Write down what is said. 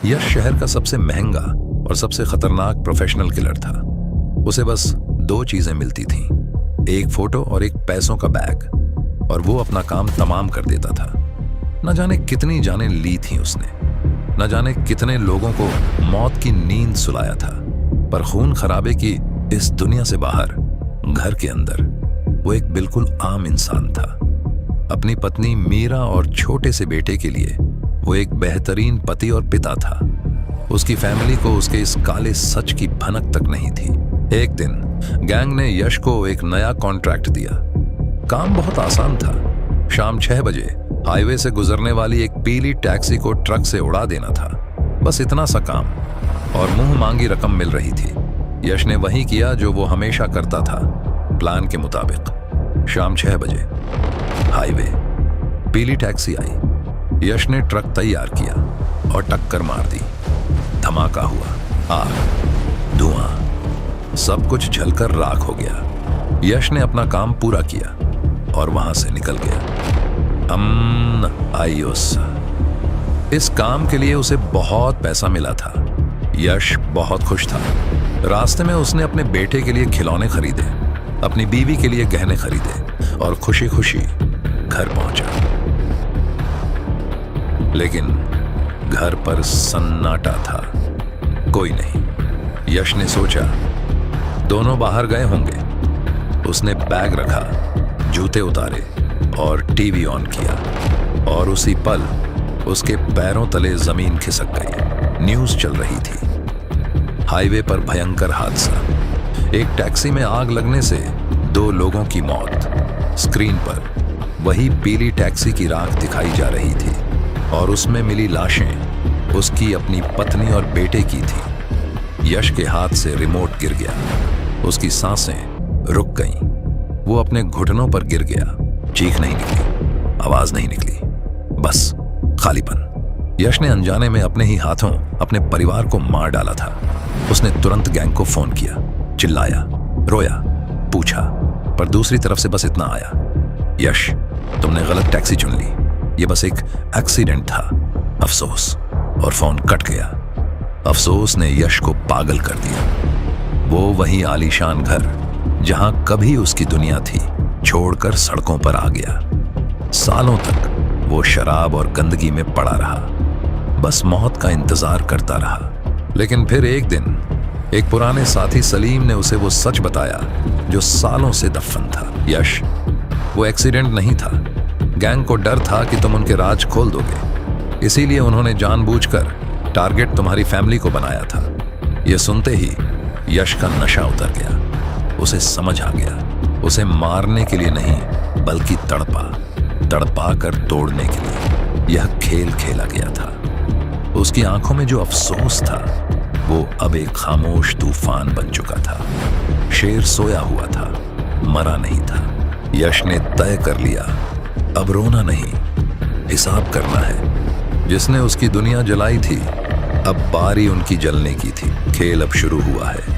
यश शहर का सबसे महंगा और सबसे खतरनाक प्रोफेशनल किलर था। उसे बस दो चीजें मिलती थीं, एक फोटो और एक पैसों का बैग, और वो अपना काम तमाम कर देता था। न जाने कितनी जानें ली थी उसने, न जाने कितने लोगों को मौत की नींद सुलाया था, पर खून खराबे की इस दुनिया से बाहर, घर के अंदर, वो एक बिल्कुल आम इंसान था। अपनी पत्नी मीरा और छोटे से बेटे के लिए वो एक बेहतरीन पति और पिता था। उसकी फैमिली को उसके इस काले सच की भनक तक नहीं थी। एक दिन गैंग ने यश को एक नया कॉन्ट्रैक्ट दिया। काम बहुत आसान था। शाम 6 बजे हाईवे से गुजरने वाली एक पीली टैक्सी को ट्रक से उड़ा देना था। बस इतना सा काम, और मुंह मांगी रकम मिल रही थी। यश ने वही किया जो वो हमेशा करता था, प्लान के मुताबिक। शाम 6 बजे हाईवे, पीली टैक्सी आई। यश ने ट्रक तैयार किया और टक्कर मार दी। धमाका हुआ, आग, धुआं, सब कुछ जलकर राख हो गया। यश ने अपना काम पूरा किया और वहां से निकल गया। आयुस। इस काम के लिए उसे बहुत पैसा मिला था। यश बहुत खुश था। रास्ते में उसने अपने बेटे के लिए खिलौने खरीदे, अपनी बीवी के लिए गहने खरीदे और खुशी खुशी घर पहुंचा। लेकिन घर पर सन्नाटा था, कोई नहीं। यश ने सोचा दोनों बाहर गए होंगे। उसने बैग रखा, जूते उतारे और टीवी ऑन किया, और उसी पल उसके पैरों तले जमीन खिसक गई। न्यूज़ चल रही थी। हाईवे पर भयंकर हादसा। एक टैक्सी में आग लगने से 2 लोगों की मौत। स्क्रीन पर वही पीली टैक्सी की राख दिखाई जा रही थी, और उसमें मिली लाशें उसकी अपनी पत्नी और बेटे की थी। यश के हाथ से रिमोट गिर गया। उसकी सांसें रुक गईं। वो अपने घुटनों पर गिर गया। चीख नहीं निकली, आवाज नहीं निकली, बस खालीपन। यश ने अनजाने में अपने ही हाथों अपने परिवार को मार डाला था। उसने तुरंत गैंग को फोन किया, चिल्लाया, रोया, पूछा, पर दूसरी तरफ से बस इतना आया, यश, तुमने गलत टैक्सी चुन ली, ये बस एक एक्सीडेंट था, अफसोस। और फोन कट गया। अफसोस ने यश को पागल कर दिया। वो वही आलीशान घर जहां कभी उसकी दुनिया थी, छोड़कर सड़कों पर आ गया। सालों तक वो शराब और गंदगी में पड़ा रहा, बस मौत का इंतजार करता रहा। लेकिन फिर एक दिन एक पुराने साथी सलीम ने उसे वो सच बताया जो सालों से दफन था। यश, वो एक्सीडेंट नहीं था। गैंग को डर था कि तुम उनके राज खोल दोगे, इसीलिए उन्होंने जानबूझकर टारगेट तुम्हारी फैमिली को बनाया था। यह सुनते ही यश का नशा उतर गया। उसे समझ आ गया, उसे मारने के लिए नहीं बल्कि तड़पा कर तोड़ने के लिए यह खेल खेला गया था। उसकी आंखों में जो अफसोस था वो अब एक खामोश तूफान बन चुका था। शेर सोया हुआ था, मरा नहीं था। यश ने तय कर लिया, अब रोना नहीं, हिसाब करना है। जिसने उसकी दुनिया जलाई थी, अब बारी उनकी जलने की थी। खेल अब शुरू हुआ है।